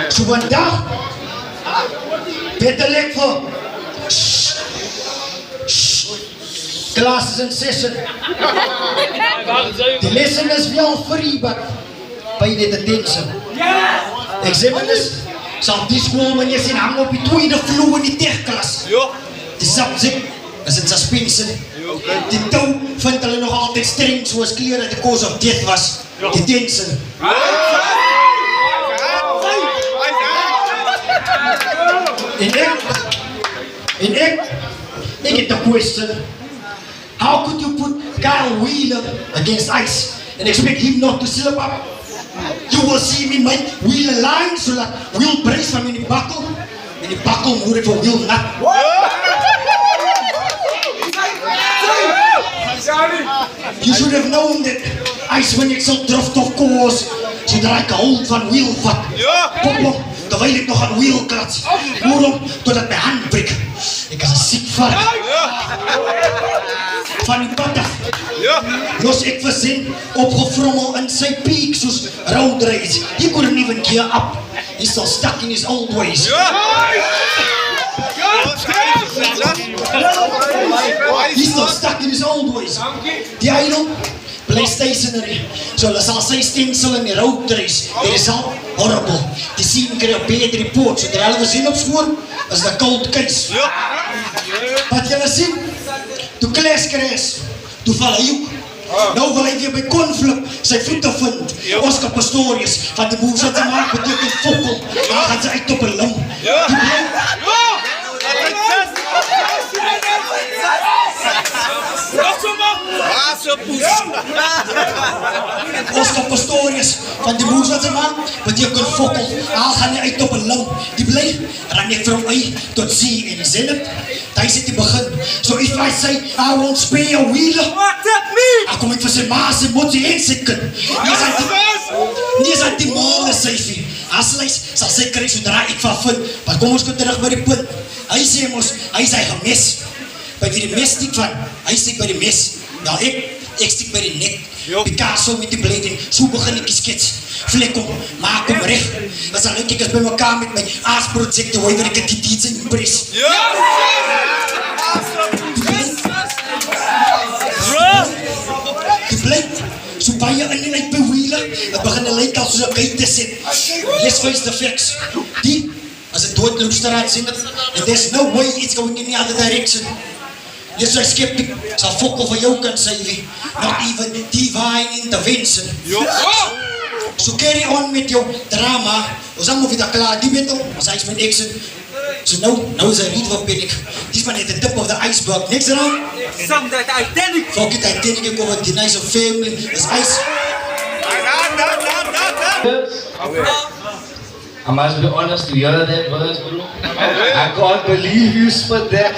So vandag beter leg for class is in session. The lesson is wel free, but pay net attention. Examiners sal die skoolmeneer sien hang op die tweede vloer in die tegklas. Die subject is in suspension. Die tou vind hulle nog altyd streng soos klere the cause of death was. Detention. En ek het a question. How could you put Kyle Wheeler against ice and expect him not to slip up? You will see me make Wheeler line so that Will brace van in die bakkel en die bakkel moet het vir Will nat. You should have known that ice wanneer ek sal drift of course zodra ek hold van Will vat. Pop, terwijl ik nog aan Will klats. Waarom? Totdat mijn hand breek. Ik is een ziek vark. Van die pad af. Los ek verzin opgefrommel in sy peak soos road race. He couldn't even gear up. He's still stuck in his old ways. He's still stuck in his old ways. Die idol bly stationary. So hulle sal sy stencil in die road race. Die result horrible. Die scene kry op beter report. So terwyl hulle sien op skool is the cold case. Wat julle sien? Toe klas crash. Toe val hy ook. Nou wil hy weer by konflik sy voete vind. Oscar Pistorius van die moves wat hy maak beteken fokkel. Dan gaan sy uit op 'n lim. Oscar Pistorius van die moves wat hy maak beteken fokkel. Dan gaan hy uit op 'n lim. Die bly ran net from A tot Z en zenit. Hy sê te begin. So if I say I won't spare a Wheeler, what that mean? Ek kom ek vir sy ma se motsie en sy kind. Nie is aan die male syfie. Aslys sal sy kry sodra ek van vind. Maar kom ons kom terug by die punt. Hy sê mos, hy sê gemes. By wie die mes stiek van, hy stiek by die mes. Ja ek stiek by die nek. Picasso met die blading, so begin ek die skets. Vlek om, maak om recht. Dat sal ek as by mekaar met my aasprojecte, waar ek het die diets in die pres. Die blijk, so baie in en uit by Wheeler, het begin een lyk al soos een kite set. Let's face the facts. Die, as het doodloopsteraad sien het, and there's no way it's going in the other direction. Yes, so skeptic sal fokkel van jou kan sy not even divine intervention. So carry on met jou drama. Ons hang of jy daar klaar, die weet al, ons hy is mijn action. So nou is hy read van panic. Dis maar net the tip of the iceberg. Next round. Some that Titanic. Fuck it, Titanic, ek over die nice of family. Is ice. I must be honest, to hear that verse, bro. I can't believe you spit that.